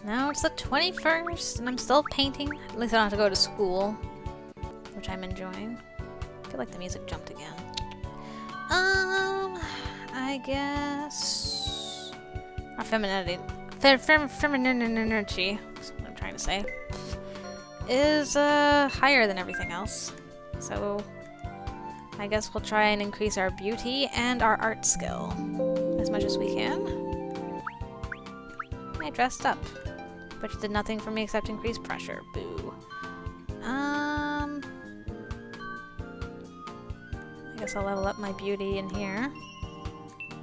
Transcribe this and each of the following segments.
Now it's the 21st and I'm still painting. At least I don't have to go to school, which I'm enjoying. I feel like the music jumped again. I guess our femininity, femininity, that's what I'm trying to say, is higher than everything else. So I guess we'll try and increase our beauty and our art skill as much as we can. I dressed up, which did nothing for me except increase pressure. Boo. I guess I'll level up my beauty in here.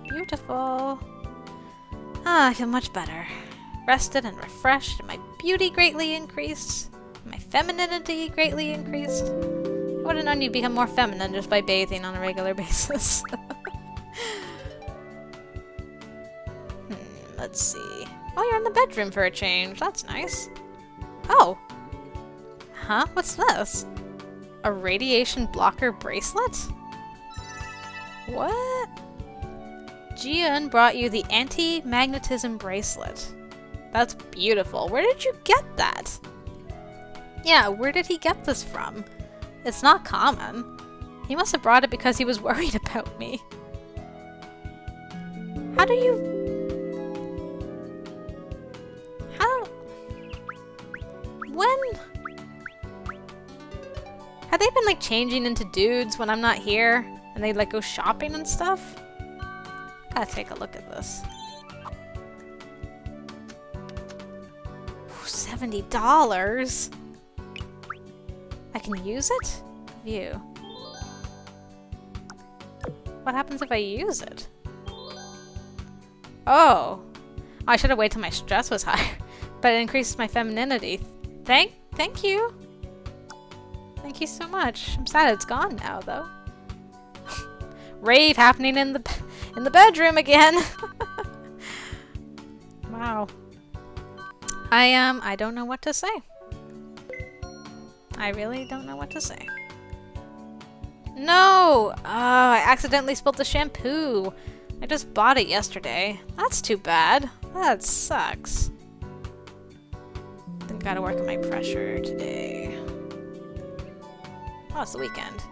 Beautiful. Ah, I feel much better. Rested and refreshed, and my beauty greatly increased. My femininity greatly increased. I would have known you'd become more feminine just by bathing on a regular basis. Let's see. Oh, you're in the bedroom for a change. That's nice. Oh. Huh? What's this? A radiation blocker bracelet? What? Jieun brought you the anti-magnetism bracelet. That's beautiful. Where did you get that? Yeah, where did he get this from? It's not common. He must have brought it because he was worried about me. How do you... How... When... Have they been like changing into dudes when I'm not here? And they like go shopping and stuff? Gotta take a look at this. Ooh, $70? I can use it? View. What happens if I use it? Oh. I should have waited till my stress was higher. But it increases my femininity. Thank you. Thank you so much. I'm sad it's gone now, though. Rave happening in the bedroom again. Wow. I don't know what to say. I really don't know what to say. No! Oh, I accidentally spilled the shampoo. I just bought it yesterday. That's too bad. That sucks. Think I gotta work on my pressure today. Oh, it's the weekend.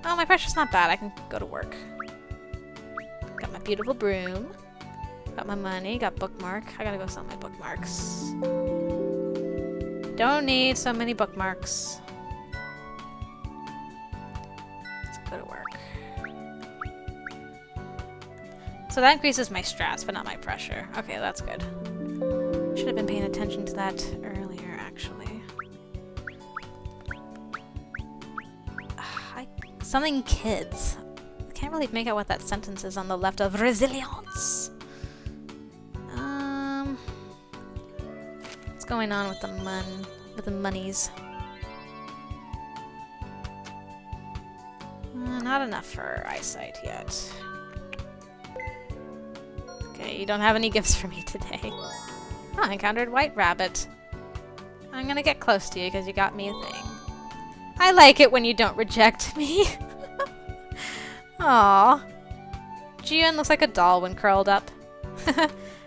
Oh, my pressure's not bad. I can go to work. Got my beautiful broom. Got my money. Got bookmark. I gotta go sell my bookmarks. Don't need so many bookmarks. Let's go to work. So that increases my stress, but not my pressure. Okay, that's good. Should have been paying attention to that earlier, actually. Something kids. I can't really make out what that sentence is on the left of resilience. What's going on with the monies? Not enough for eyesight yet. Okay, you don't have any gifts for me today. Oh, I encountered White Rabbit. I'm gonna get close to you because you got me a thing. I like it when you don't reject me. Aww. Jieun looks like a doll when curled up.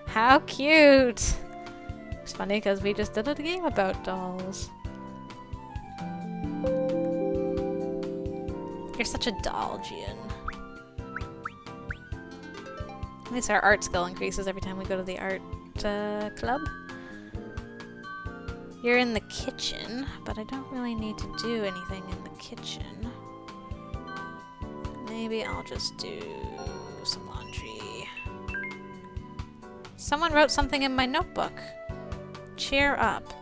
How cute. It's funny because we just did a game about dolls. You're such a doll, Jieun. At least our art skill increases every time we go to the art club. You're in the kitchen, but I don't really need to do anything in the kitchen. Maybe I'll just do some laundry. Someone wrote something in my notebook. Cheer up.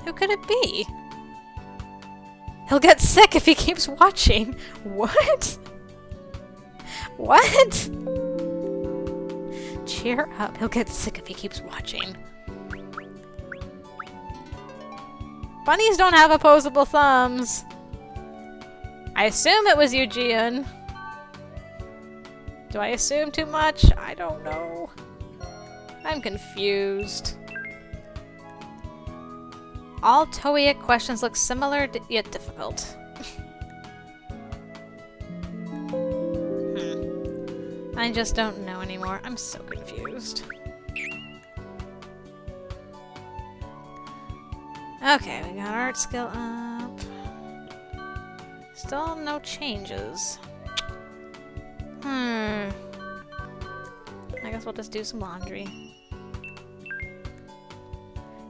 Who could it be? He'll get sick if he keeps watching. What? What? Cheer up. He'll get sick if he keeps watching. Bunnies don't have opposable thumbs. I assume it was you, Jieun. Do I assume too much? I don't know. I'm confused. All Toeic questions look similar yet difficult. I just don't know anymore. I'm so confused. Okay, we got art skill up. Still no changes. I guess we'll just do some laundry.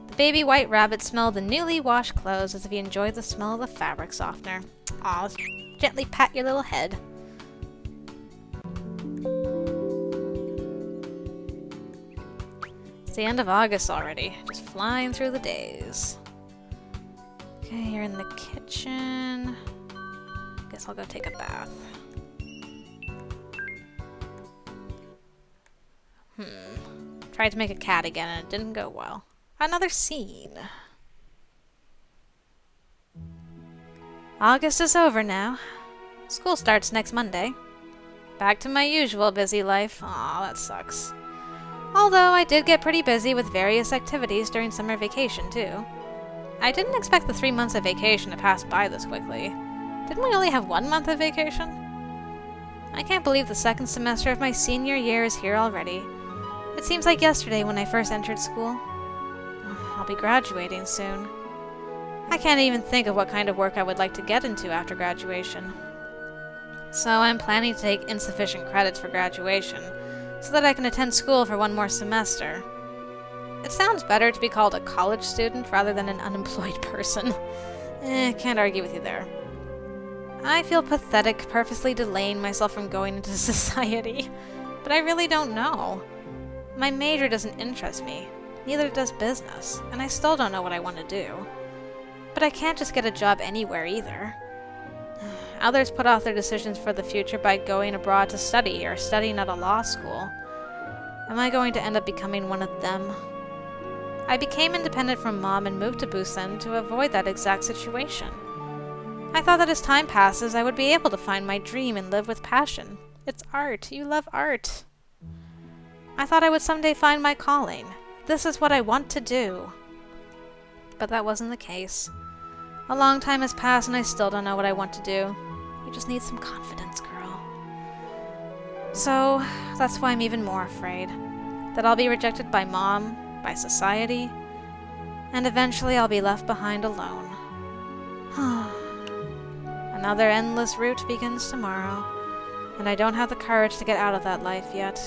The baby white rabbit smelled the newly washed clothes as if he enjoyed the smell of the fabric softener. Aw, let's gently pat your little head. It's the end of August already. Just flying through the days. Okay, you're in the kitchen. Guess I'll go take a bath. Tried to make a cat again and it didn't go well. Another scene. August is over now. School starts next Monday. Back to my usual busy life. Aw, that sucks. Although I did get pretty busy with various activities during summer vacation too. I didn't expect the 3 months of vacation to pass by this quickly. Didn't we only have 1 month of vacation? I can't believe the second semester of my senior year is here already. It seems like yesterday when I first entered school. I'll be graduating soon. I can't even think of what kind of work I would like to get into after graduation. So I'm planning to take insufficient credits for graduation, so that I can attend school for 1 more semester. It sounds better to be called a college student rather than an unemployed person. Can't argue with you there. I feel pathetic purposely delaying myself from going into society, but I really don't know. My major doesn't interest me, neither does business, and I still don't know what I want to do. But I can't just get a job anywhere either. Others put off their decisions for the future by going abroad to study or studying at a law school. Am I going to end up becoming one of them? I became independent from Mom and moved to Busan to avoid that exact situation. I thought that as time passes, I would be able to find my dream and live with passion. It's art. You love art. I thought I would someday find my calling. This is what I want to do. But that wasn't the case. A long time has passed and I still don't know what I want to do. You just need some confidence, girl. So, that's why I'm even more afraid. That I'll be rejected by Mom, by society, and eventually I'll be left behind alone. Another endless route begins tomorrow, and I don't have the courage to get out of that life yet.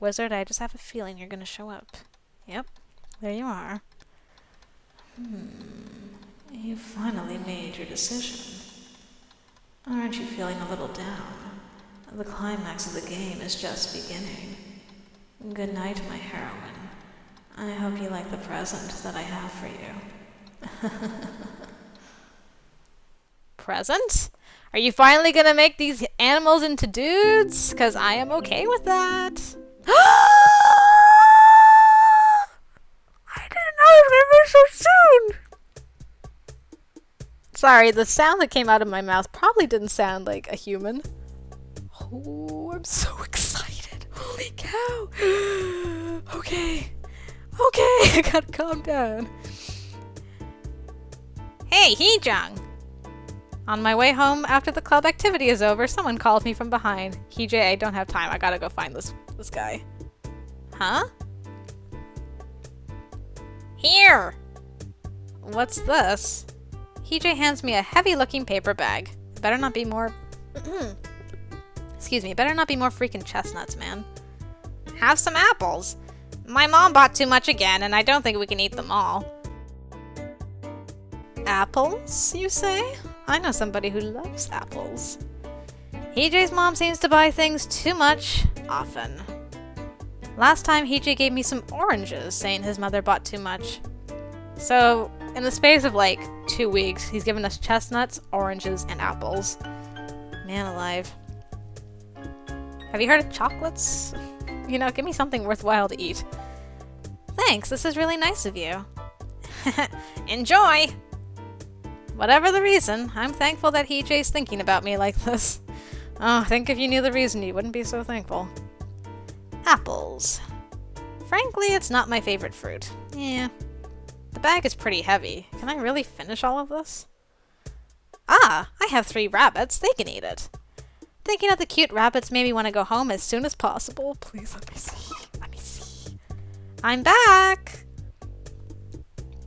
Wizard, I just have a feeling you're gonna show up. Yep, there you are. You finally made your decision. Aren't you feeling a little down? The climax of the game is just beginning. Good night, my heroine. I hope you like the present that I have for you. Present? Are you finally gonna make these animals into dudes? 'Cause I am okay with that. I didn't know it was gonna be so soon! Sorry, the sound that came out of my mouth probably didn't sound like a human. Oh, I'm so excited. Holy cow. Okay, I gotta calm down. Hey, Heejung! On my way home after the club activity is over, someone called me from behind. Heejay, I don't have time. I gotta go find this guy. Huh? Here! What's this? Heejay hands me a heavy-looking paper bag. Better not be more... Excuse me, better not be more freaking chestnuts, man. Have some apples. My mom bought too much again, and I don't think we can eat them all. Apples, you say? I know somebody who loves apples. Heejay's mom seems to buy things too much, often. Last time, Heejay gave me some oranges, saying his mother bought too much. So, in the space of like 2 weeks, he's given us chestnuts, oranges, and apples. Man alive. Have you heard of chocolates? You know, give me something worthwhile to eat. Thanks, this is really nice of you. Enjoy! Whatever the reason, I'm thankful that Heejay's thinking about me like this. Oh, I think if you knew the reason, you wouldn't be so thankful. Apples. Frankly, it's not my favorite fruit. Yeah. The bag is pretty heavy. Can I really finish all of this? Ah, I have 3 rabbits. They can eat it. Thinking of the cute rabbits made me want to go home as soon as possible. Please let me see. Let me see. I'm back!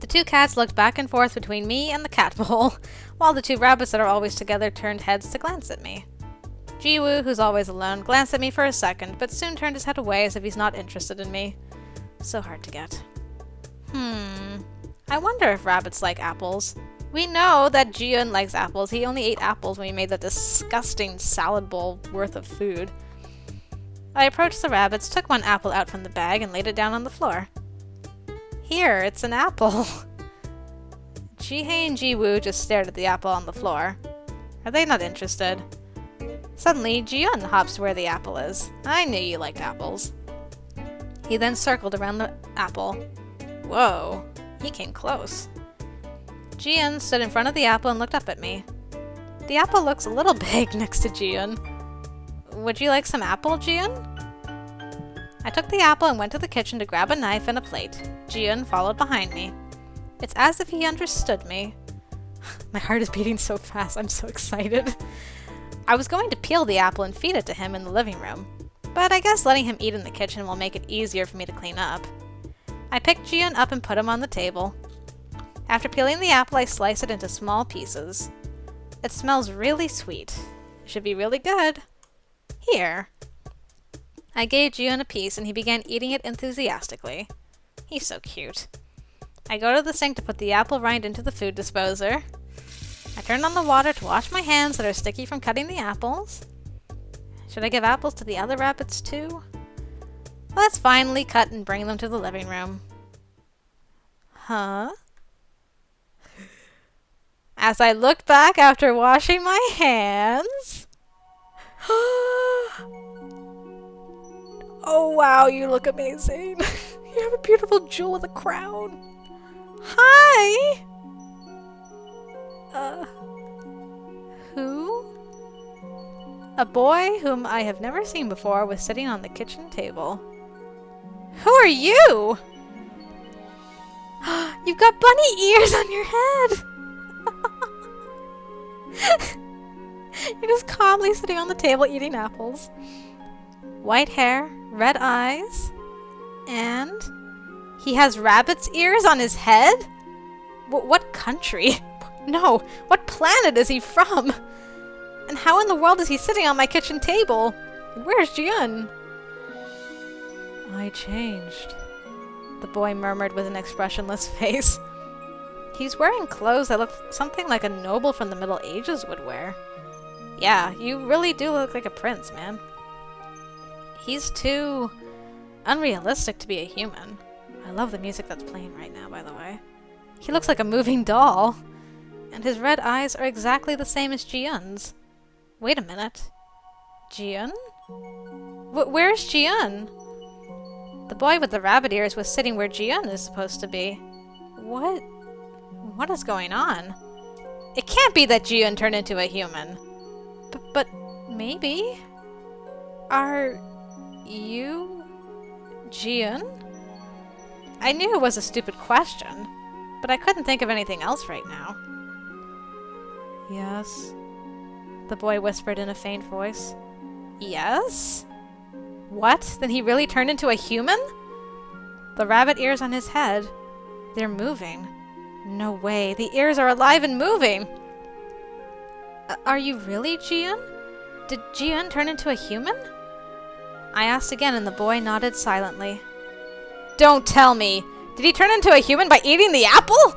The two cats looked back and forth between me and the cat bowl, while the two rabbits that are always together turned heads to glance at me. Jieun, who's always alone, glanced at me for a second, but soon turned his head away as if he's not interested in me. So hard to get. I wonder if rabbits like apples. We know that Jieun likes apples. He only ate apples when we made that disgusting salad bowl worth of food. I approached the rabbits, took one apple out from the bag, and laid it down on the floor. Here, it's an apple. Jihei and Jiwoo just stared at the apple on the floor. Are they not interested? Suddenly, Jieun hops to where the apple is. I knew you liked apples. He then circled around the apple. Whoa, he came close. Jieun stood in front of the apple and looked up at me. The apple looks a little big next to Jieun. Would you like some apple, Jieun? I took the apple and went to the kitchen to grab a knife and a plate. Jieun followed behind me. It's as if he understood me. My heart is beating so fast, I'm so excited. I was going to peel the apple and feed it to him in the living room, but I guess letting him eat in the kitchen will make it easier for me to clean up. I picked Jieun up and put him on the table. After peeling the apple, I sliced it into small pieces. It smells really sweet. It should be really good. Here. I gave Jieun a piece and he began eating it enthusiastically. He's so cute. I go to the sink to put the apple rind into the food disposer. I turned on the water to wash my hands that are sticky from cutting the apples. Should I give apples to the other rabbits too? Let's finally cut and bring them to the living room. Huh? As I looked back after washing my hands... Oh wow, you look amazing. You have a beautiful jewel with a crown. Hi! Who? A boy whom I have never seen before was sitting on the kitchen table. Who are you? You've got bunny ears on your head! You're just calmly sitting on the table eating apples. White hair, red eyes, and he has rabbit's ears on his head? What country? No, what planet is he from? And how in the world is he sitting on my kitchen table? Where's Jieun? I changed, the boy murmured with an expressionless face. He's wearing clothes that look something like a noble from the Middle Ages would wear. Yeah, you really do look like a prince, man. He's too unrealistic to be a human. I love the music that's playing right now, by the way. He looks like a moving doll. And his red eyes are exactly the same as Jieun's. Wait a minute. Jieun? Where's Jieun? The boy with the rabbit ears was sitting where Jieun is supposed to be. What is going on? It can't be that Jieun turned into a human. But maybe? Are you Jieun? I knew it was a stupid question, but I couldn't think of anything else right now. Yes, the boy whispered in a faint voice. Yes? What? Then he really turned into a human? The rabbit ears on his head, they're moving. No way, the ears are alive and moving! Are you really Jieun? Did Jieun turn into a human? I asked again and the boy nodded silently. Don't tell me! Did he turn into a human by eating the apple?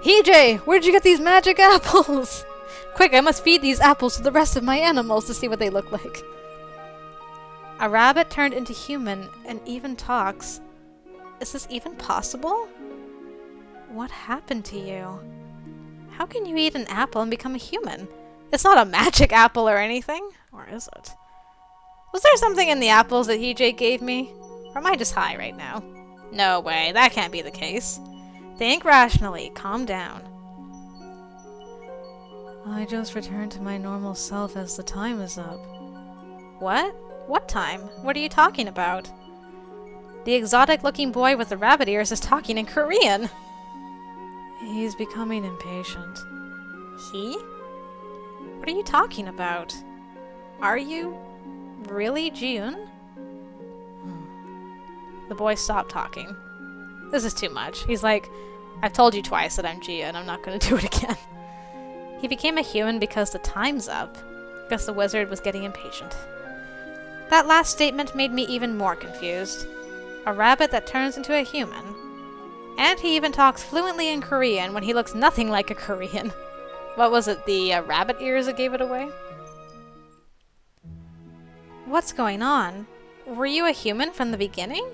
Heejung, where'd you get these magic apples? Quick, I must feed these apples to the rest of my animals to see what they look like. A rabbit turned into human and even talks. Is this even possible? What happened to you? How can you eat an apple and become a human? It's not a magic apple or anything. Or is it? Was there something in the apples that Heejung gave me? Or am I just high right now? No way, that can't be the case. Think rationally, calm down. I just returned to my normal self as the time is up. What? What time? What are you talking about? The exotic-looking boy with the rabbit ears is talking in Korean. He's becoming impatient. He? What are you talking about? Are you really Jieun? The boy stopped talking. This is too much. He's like, I've told you twice that I'm Jieun, I'm not gonna do it again. He became a human because the time's up. Guess the wizard was getting impatient. That last statement made me even more confused. A rabbit that turns into a human. And he even talks fluently in Korean when he looks nothing like a Korean. What was it, the rabbit ears that gave it away? What's going on? Were you a human from the beginning?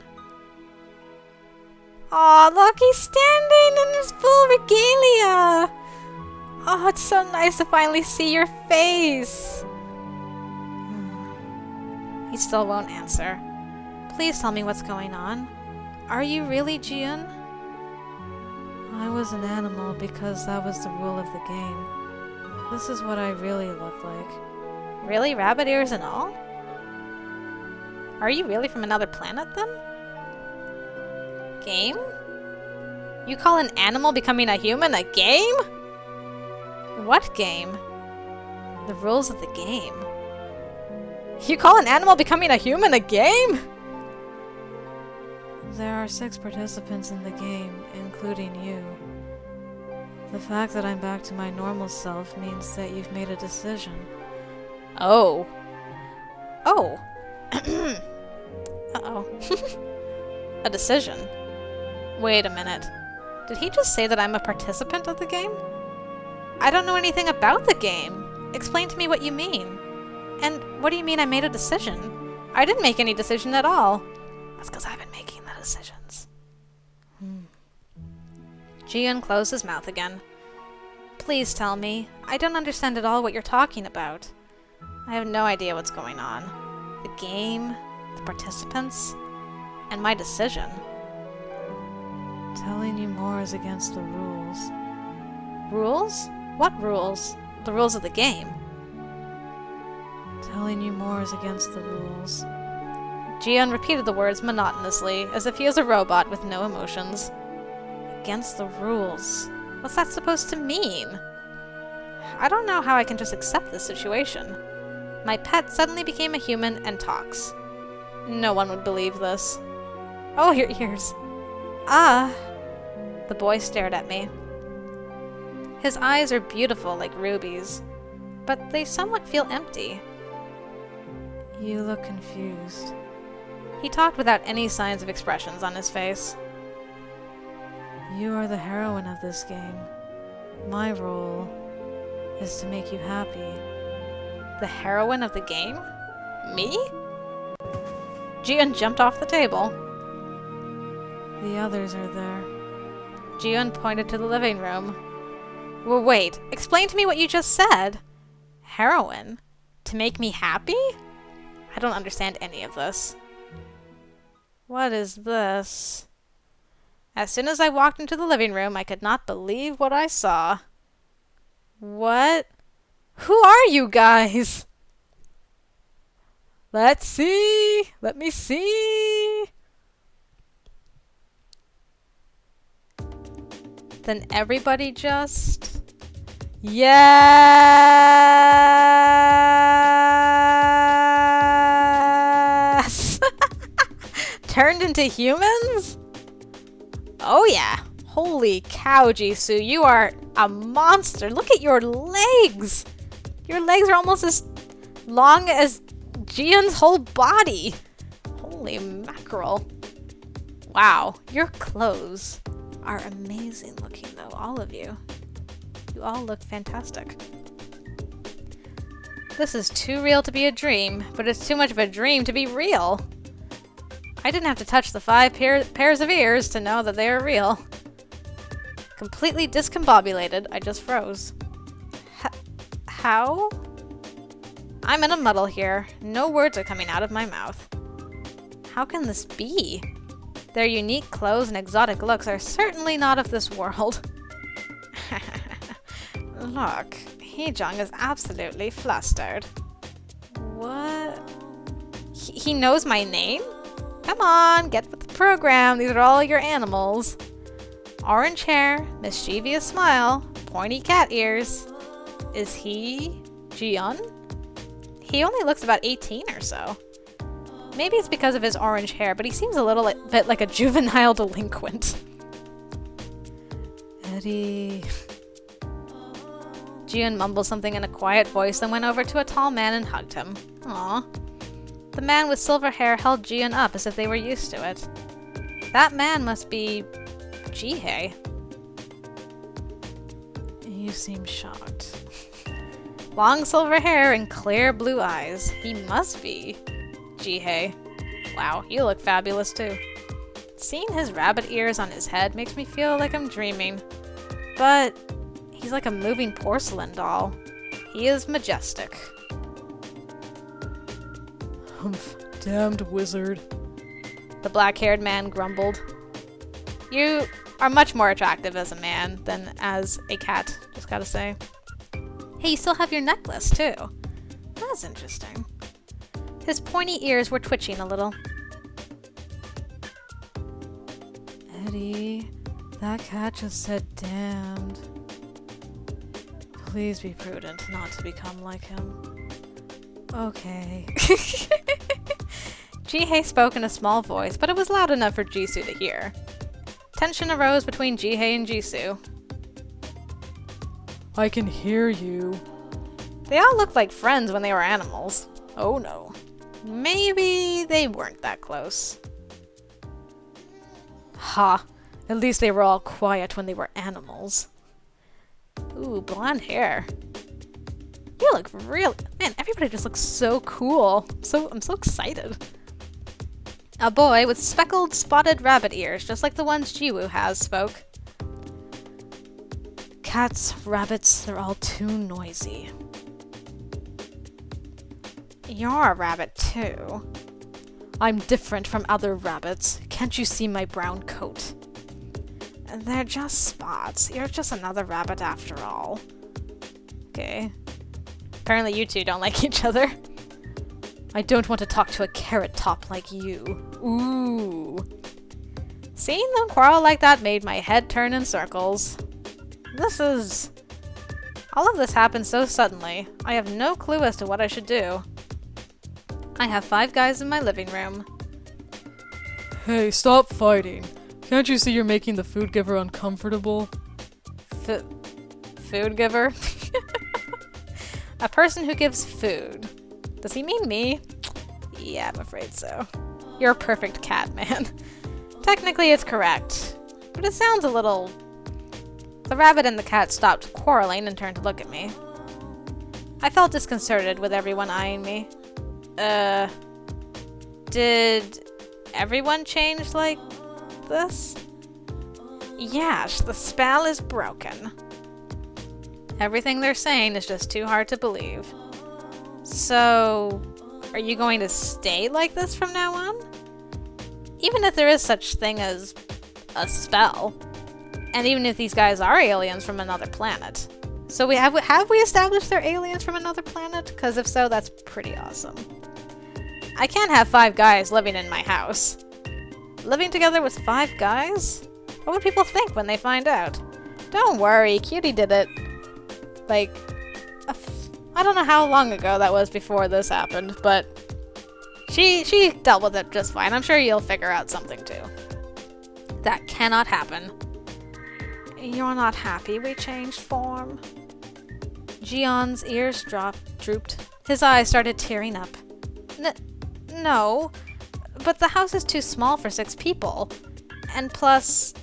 Aw, look, he's standing in his full regalia! Oh, it's so nice to finally see your face! He still won't answer. Please tell me what's going on. Are you really Jieun? I was an animal because that was the rule of the game. This is what I really look like. Really? Rabbit ears and all? Are you really from another planet then? Game? You call an animal becoming a human a game? What game? The rules of the game. You call an animal becoming a human a game? There are 6 participants in the game, including you. The fact that I'm back to my normal self means that you've made a decision. Oh. Oh. Uh-oh. A decision? Wait a minute. Did he just say that I'm a participant of the game? I don't know anything about the game. Explain to me what you mean. And what do you mean I made a decision? I didn't make any decision at all. That's because I've been making the decisions. Jieun closed his mouth again. Please tell me. I don't understand at all what you're talking about. I have no idea what's going on. The game, the participants, and my decision. Telling you more is against the rules. Rules? What rules? The rules of the game. Telling you more is against the rules. Jieun repeated the words monotonously, as if he was a robot with no emotions. Against the rules. What's that supposed to mean? I don't know how I can just accept this situation. My pet suddenly became a human and talks. No one would believe this. Oh, your ears. Ah. The boy stared at me. His eyes are beautiful like rubies, but they somewhat feel empty. You look confused. He talked without any signs of expressions on his face. You are the heroine of this game. My role is to make you happy. The heroine of the game? Me? Jieun jumped off the table. The others are there. Jieun pointed to the living room. Well, wait. Explain to me what you just said. Heroine? To make me happy? I don't understand any of this. What is this? As soon as I walked into the living room, I could not believe what I saw. What? Who are you guys? Let's see. Let me see. Then everybody just... Yes! Turned into humans? Oh yeah. Holy cow, Jisoo, you are a monster. Look at your legs. Your legs are almost as long as Jieun's whole body. Holy mackerel. Wow, your clothes are amazing looking though, all of you. You all look fantastic. This is too real to be a dream, but it's too much of a dream to be real. I didn't have to touch the 5 pairs of ears to know that they are real. Completely discombobulated, I just froze. How? I'm in a muddle here. No words are coming out of my mouth. How can this be? Their unique clothes and exotic looks are certainly not of this world. Look, Heejung is absolutely flustered. What? He knows my name? Come on, get with the program. These are all your animals. Orange hair, mischievous smile, pointy cat ears. Is he Jieun? He only looks about 18 or so. Maybe it's because of his orange hair, but he seems a little bit like a juvenile delinquent. Eddie... Jieun mumbled something in a quiet voice, then went over to a tall man and hugged him. Aww. The man with silver hair held Jieun up as if they were used to it. That man must be... Jihei. You seem shocked. Long silver hair and clear blue eyes. He must be Jihei. Wow, you look fabulous too. Seeing his rabbit ears on his head makes me feel like I'm dreaming. But he's like a moving porcelain doll. He is majestic. Humph, damned wizard. The black-haired man grumbled. You are much more attractive as a man than as a cat, just gotta say. Hey, you still have your necklace, too. That's interesting. His pointy ears were twitching a little. Eddie, that cat just said damned. Please be prudent not to become like him. Okay. Jihei spoke in a small voice, but it was loud enough for Jisoo to hear. Tension arose between Jihei and Jisoo. I can hear you. They all looked like friends when they were animals. Oh no. Maybe they weren't that close. Ha! At least they were all quiet when they were animals. Ooh, blonde hair. You look real... Man, everybody just looks so cool. I'm so excited. A boy with speckled, spotted rabbit ears, just like the ones Jiwoo has, spoke. Cats, rabbits, they're all too noisy. You're a rabbit, too. I'm different from other rabbits. Can't you see my brown coat? They're just spots. You're just another rabbit after all. Okay. Apparently you two don't like each other. I don't want to talk to a carrot top like you. Ooh. Seeing them quarrel like that made my head turn in circles. All of this happened so suddenly. I have no clue as to what I should do. I have 5 guys in my living room. Hey, stop fighting. Can't you see you're making the food giver uncomfortable? Food giver? A person who gives food. Does he mean me? Yeah, I'm afraid so. You're a perfect cat, man. Technically it's correct, but it sounds a little... The rabbit and the cat stopped quarreling and turned to look at me. I felt disconcerted with everyone eyeing me. Did everyone change like this? Yes, the spell is broken. Everything they're saying is just too hard to believe. So, are you going to stay like this from now on? Even if there is such thing as a spell, and even if these guys are aliens from another planet. So have we established they're aliens from another planet? Because if so, that's pretty awesome. I can't have 5 guys living in my house. Living together with 5 guys? What would people think when they find out? Don't worry, Cutie did it. Like, I don't know how long ago that was before this happened, but she dealt with it just fine. I'm sure you'll figure out something too. That cannot happen. You're not happy we changed form? Jieun's ears drooped. His eyes started tearing up. No, but the house is too small for 6 people. And plus...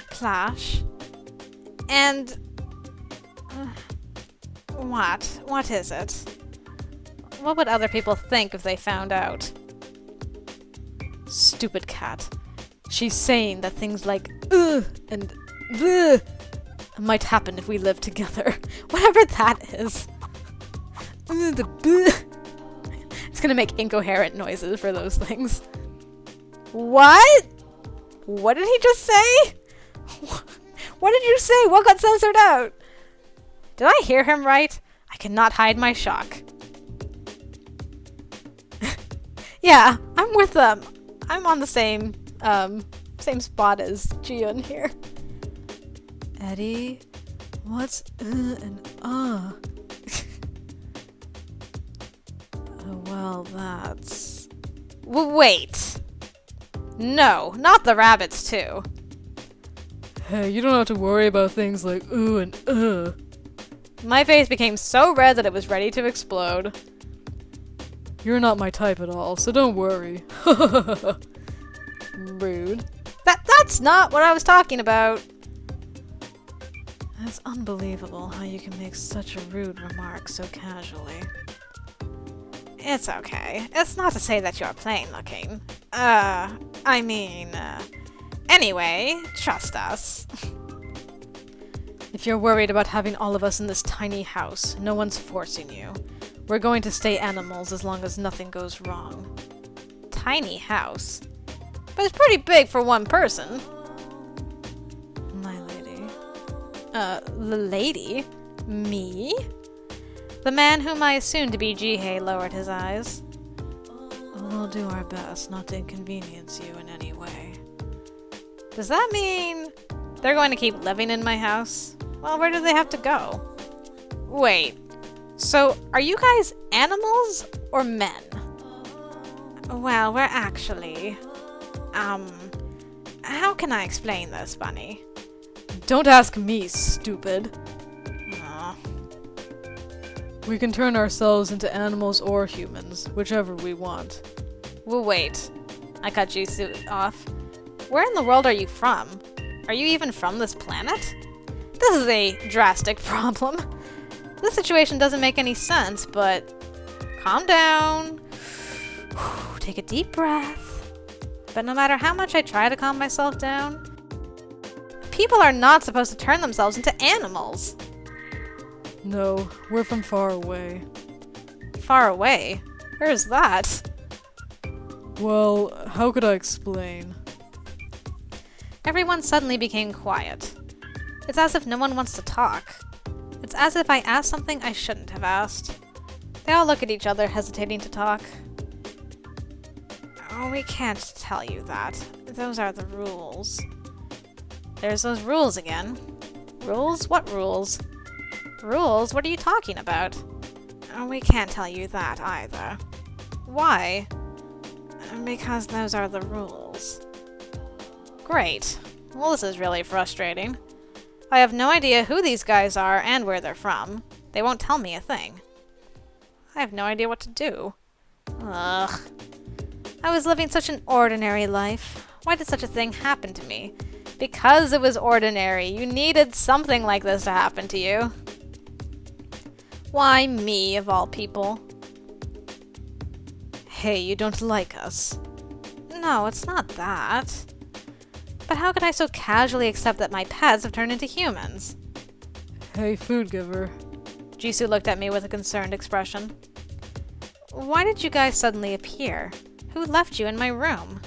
Plash. And... What is it? What would other people think if they found out? Stupid cat. She's saying that things like ugh and bleh might happen if we live together. Whatever that is. The bleh. It's gonna make incoherent noises for those things. What? What did he just say? What did you say? What got censored out? Did I hear him right? I cannot hide my shock. Yeah, I'm with them. I'm on the same spot as Jieun here. Eddie, what's and oh, well, that's... Wait. No, not the rabbits too. Hey, you don't have to worry about things like ooh and My face became so red that it was ready to explode. You're not my type at all, so don't worry. Rude. That's not what I was talking about. It's unbelievable how you can make such a rude remark so casually. It's okay. It's not to say that you're plain looking. Anyway, trust us. If you're worried about having all of us in this tiny house, no one's forcing you. We're going to stay animals as long as nothing goes wrong. Tiny house? But it's pretty big for one person. My lady. The lady? Me? The man whom I assumed to be Jihei lowered his eyes. We'll do our best not to inconvenience you in any way. Does that mean they're going to keep living in my house? Well, where do they have to go? Wait, so are you guys animals or men? Well, we're actually... how can I explain this, Bunny? Don't ask me, stupid. Aw. We can turn ourselves into animals or humans, whichever we want. Well, wait. I cut Jisoo off. Where in the world are you from? Are you even from this planet? This is a drastic problem. This situation doesn't make any sense, but calm down. Take a deep breath. But no matter how much I try to calm myself down, people are not supposed to turn themselves into animals. No, we're from far away. Far away? Where is that? Well, how could I explain? Everyone suddenly became quiet. It's as if no one wants to talk. It's as if I asked something I shouldn't have asked. They all look at each other, hesitating to talk. Oh, we can't tell you that. Those are the rules. There's those rules again. Rules? What rules? Rules? What are you talking about? Oh, we can't tell you that either. Why? Because those are the rules. Great. Well, this is really frustrating. I have no idea who these guys are and where they're from. They won't tell me a thing. I have no idea what to do. Ugh. I was living such an ordinary life. Why did such a thing happen to me? Because it was ordinary. You needed something like this to happen to you. Why me, of all people? Hey, you don't like us. No, it's not that. But how could I so casually accept that my pets have turned into humans? Hey, food giver. Jisoo looked at me with a concerned expression. Why did you guys suddenly appear? Who left you in my room?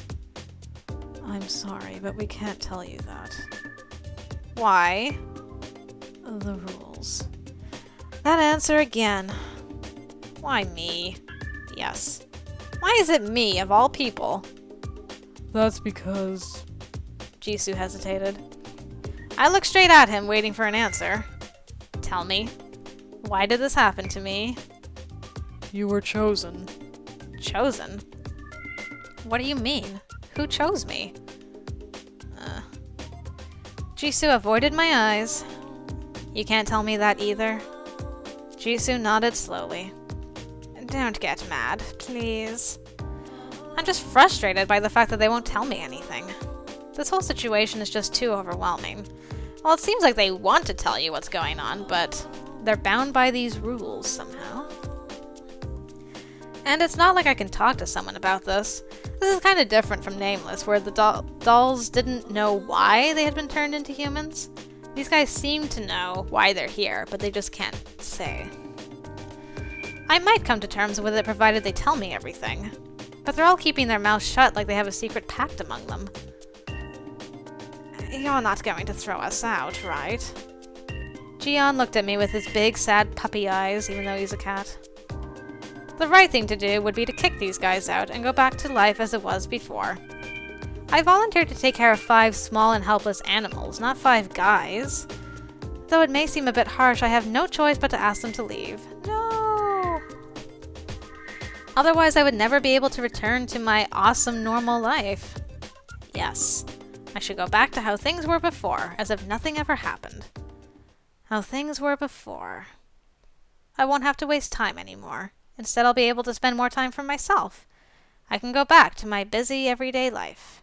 I'm sorry, but we can't tell you that. Why? The rules. That answer again. Why me? Yes. Why is it me, of all people? That's because... Jisoo hesitated. I looked straight at him, waiting for an answer. Tell me. Why did this happen to me? You were chosen. Chosen? What do you mean? Who chose me? Jisoo avoided my eyes. You can't tell me that either? Jisoo nodded slowly. Don't get mad, please. I'm just frustrated by the fact that they won't tell me anything. This whole situation is just too overwhelming. Well, it seems like they want to tell you what's going on, but they're bound by these rules somehow. And it's not like I can talk to someone about this. This is kind of different from Nameless, where the dolls didn't know why they had been turned into humans. These guys seem to know why they're here, but they just can't say. I might come to terms with it provided they tell me everything. But they're all keeping their mouths shut like they have a secret pact among them. You're not going to throw us out, right? Jieun looked at me with his big, sad puppy eyes, even though he's a cat. The right thing to do would be to kick these guys out and go back to life as it was before. I volunteered to take care of 5 small and helpless animals, not 5 guys. Though it may seem a bit harsh, I have no choice but to ask them to leave. No! Otherwise, I would never be able to return to my awesome normal life. Yes, I should go back to how things were before, as if nothing ever happened. How things were before. I won't have to waste time anymore. Instead, I'll be able to spend more time for myself. I can go back to my busy, everyday life.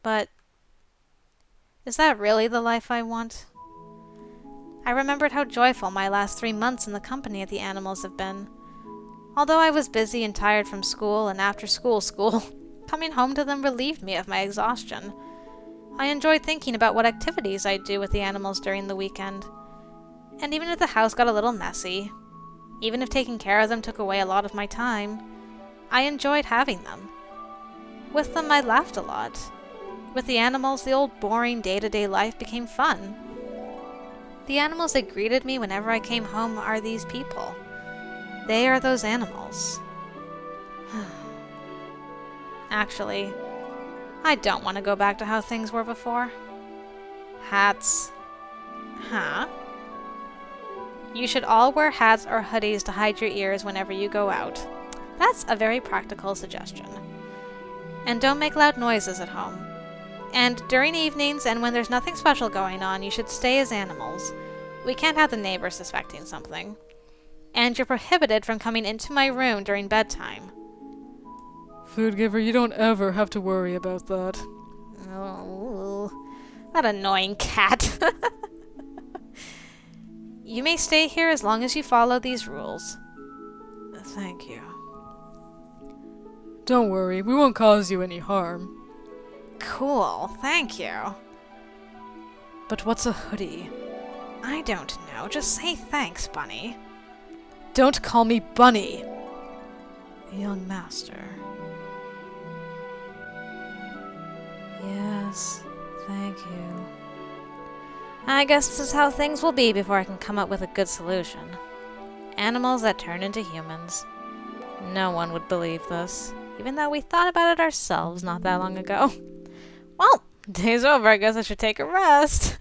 But is that really the life I want? I remembered how joyful my last 3 months in the company of the animals have been. Although I was busy and tired from school and after school, coming home to them relieved me of my exhaustion. I enjoyed thinking about what activities I'd do with the animals during the weekend. And even if the house got a little messy, even if taking care of them took away a lot of my time, I enjoyed having them. With them, I laughed a lot. With the animals, the old boring day-to-day life became fun. The animals that greeted me whenever I came home are these people. They are those animals. Actually, I don't want to go back to how things were before. Hats. Huh? You should all wear hats or hoodies to hide your ears whenever you go out. That's a very practical suggestion. And don't make loud noises at home. And during evenings and when there's nothing special going on, you should stay as animals. We can't have the neighbors suspecting something. And you're prohibited from coming into my room during bedtime. Food giver, you don't ever have to worry about that. Oh, that annoying cat. You may stay here as long as you follow these rules. Thank you. Don't worry, we won't cause you any harm. Cool, thank you. But what's a hoodie? I don't know, just say thanks, Bunny. Don't call me Bunny! Young master. Yes, thank you. I guess this is how things will be before I can come up with a good solution. Animals that turn into humans. No one would believe this, even though we thought about it ourselves not that long ago. Well, day's over. I guess I should take a rest.